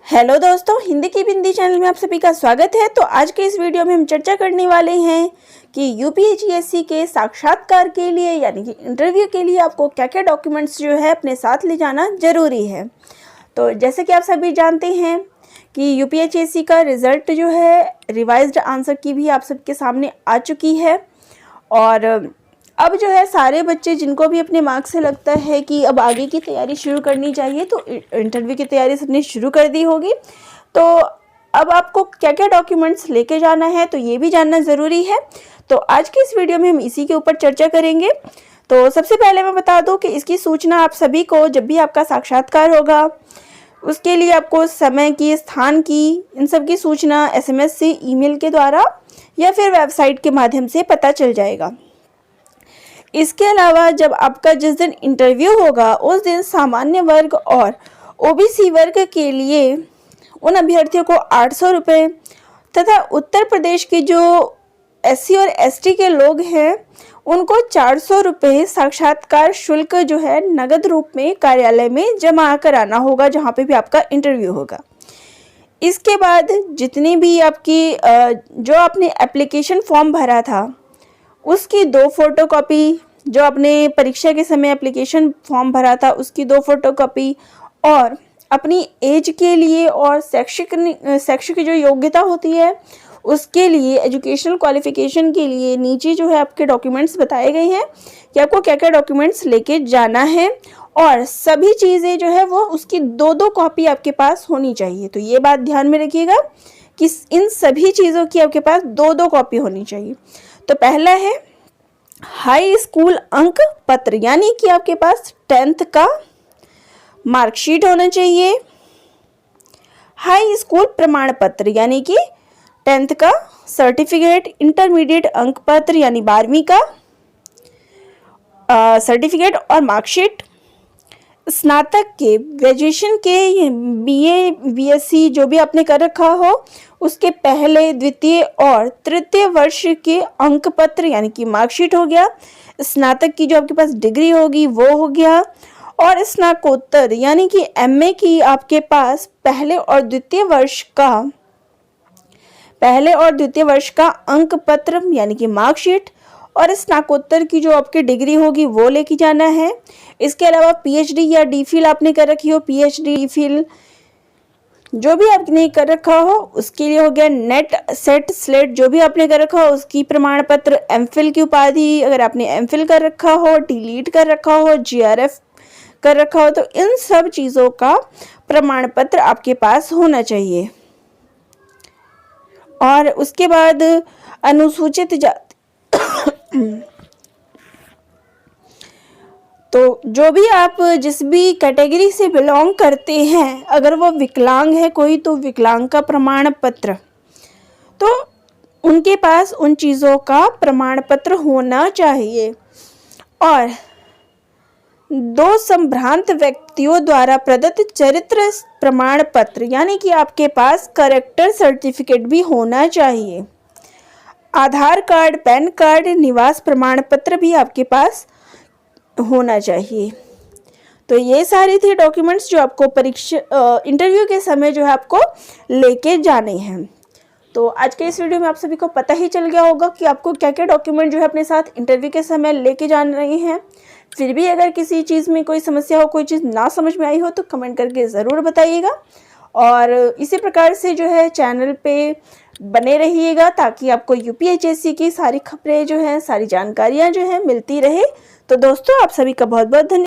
Hello दोस्तों, हिंदी की बिंदी channel में आप सभी का स्वागत है। तो आज के इस वीडियो में हम चर्चा करने वाले हैं कि यूपीएससी के साक्षात्कार के लिए यानी कि इंटरव्यू के लिए आपको क्या क्या डॉक्यूमेंट्स जो है अपने साथ ले जाना ज़रूरी है। तो जैसे कि आप सभी जानते हैं कि यूपीएससी का रिज़ल्ट जो है रिवाइज्ड आंसर की भी आप सबके सामने आ चुकी है। और अब जो है सारे बच्चे जिनको भी अपने मार्क्स से लगता है कि अब आगे की तैयारी शुरू करनी चाहिए, तो इंटरव्यू की तैयारी सबने शुरू कर दी होगी। तो अब आपको क्या क्या डॉक्यूमेंट्स लेके जाना है तो ये भी जानना ज़रूरी है। तो आज की इस वीडियो में हम इसी के ऊपर चर्चा करेंगे। तो सबसे पहले मैं बता दूं कि इसकी सूचना आप सभी को जब भी आपका साक्षात्कार होगा उसके लिए आपको समय की, स्थान की, इन सब की सूचना SMS से, ईमेल के द्वारा या फिर वेबसाइट के माध्यम से पता चल जाएगा। इसके अलावा जब आपका जिस दिन इंटरव्यू होगा उस दिन सामान्य वर्ग और OBC वर्ग के लिए उन अभ्यर्थियों को 800 रुपये तथा उत्तर प्रदेश के जो SC और ST के लोग हैं उनको 400 रुपये साक्षात्कार शुल्क जो है नगद रूप में कार्यालय में जमा कराना होगा जहाँ पे भी आपका इंटरव्यू होगा। इसके बाद जितनी भी आपकी जो आपने एप्लीकेशन फॉर्म भरा था उसकी 2 फोटोकॉपी, जो आपने परीक्षा के समय एप्लीकेशन फॉर्म भरा था उसकी 2 फोटोकॉपी, और अपनी एज के लिए और शैक्षिक जो योग्यता होती है उसके लिए, एजुकेशनल क्वालिफिकेशन के लिए नीचे जो है आपके डॉक्यूमेंट्स बताए गए हैं कि आपको क्या क्या डॉक्यूमेंट्स लेके जाना है। और सभी चीज़ें जो है वो उसकी 2-2 कॉपी आपके पास होनी चाहिए। तो ये बात ध्यान में रखिएगा कि इन सभी चीज़ों की आपके पास 2-2 कॉपी होनी चाहिए। तो पहला है हाई स्कूल अंक पत्र, यानी कि आपके पास 10th का मार्कशीट होना चाहिए। हाई स्कूल प्रमाण पत्र यानी कि 10th का सर्टिफिकेट, इंटरमीडिएट अंक पत्र यानी 12वीं का सर्टिफिकेट और मार्कशीट, स्नातक के, ग्रेजुएशन के, BA BSc जो भी आपने कर रखा हो उसके पहले, द्वितीय और तृतीय वर्ष के अंक पत्र यानी कि मार्कशीट हो गया। स्नातक की जो आपके पास डिग्री होगी वो हो गया। और स्नातकोत्तर यानी कि MA की आपके पास पहले और द्वितीय वर्ष का अंक पत्र यानी कि मार्कशीट, और स्नातकोत्तर की जो आपकी डिग्री होगी वो लेके जाना है। इसके अलावा PhD या DPhil आपने कर रखी हो, PhD DPhil जो भी आपने कर रखा हो उसके लिए हो गया। नेट सेट स्लेट जो भी आपने कर रखा हो उसकी प्रमाण पत्र, MPhil की उपाधि अगर आपने MPhil कर रखा हो, DLED कर रखा हो, GRF कर रखा हो, तो इन सब चीज़ों का प्रमाण पत्र आपके पास होना चाहिए। और उसके बाद अनुसूचित जाति तो जो भी आप जिस भी कैटेगरी से बिलोंग करते हैं, अगर वो विकलांग है कोई तो विकलांग का प्रमाण पत्र, तो उनके पास उन चीज़ों का प्रमाण पत्र होना चाहिए। और 2 संभ्रांत व्यक्तियों द्वारा प्रदत्त चरित्र प्रमाण पत्र यानी कि आपके पास कैरेक्टर सर्टिफिकेट भी होना चाहिए। आधार कार्ड, पैन कार्ड, निवास प्रमाण पत्र भी आपके पास होना चाहिए। तो ये सारे थे डॉक्यूमेंट्स जो आपको इंटरव्यू के समय जो है आपको लेके जाने हैं। तो आज के इस वीडियो में आप सभी को पता ही चल गया होगा कि आपको क्या क्या डॉक्यूमेंट जो है अपने साथ इंटरव्यू के समय लेके जाने रहे हैं। फिर भी अगर किसी चीज़ में कोई समस्या हो, कोई चीज़ ना समझ में आई हो तो कमेंट करके ज़रूर बताइएगा। और इसी प्रकार से जो है चैनल पे बने रहिएगा ताकि आपको UPSC की सारी खबरें जो हैं, सारी जानकारियाँ जो हैं मिलती रहे। तो दोस्तों आप सभी का बहुत बहुत धन्यवाद।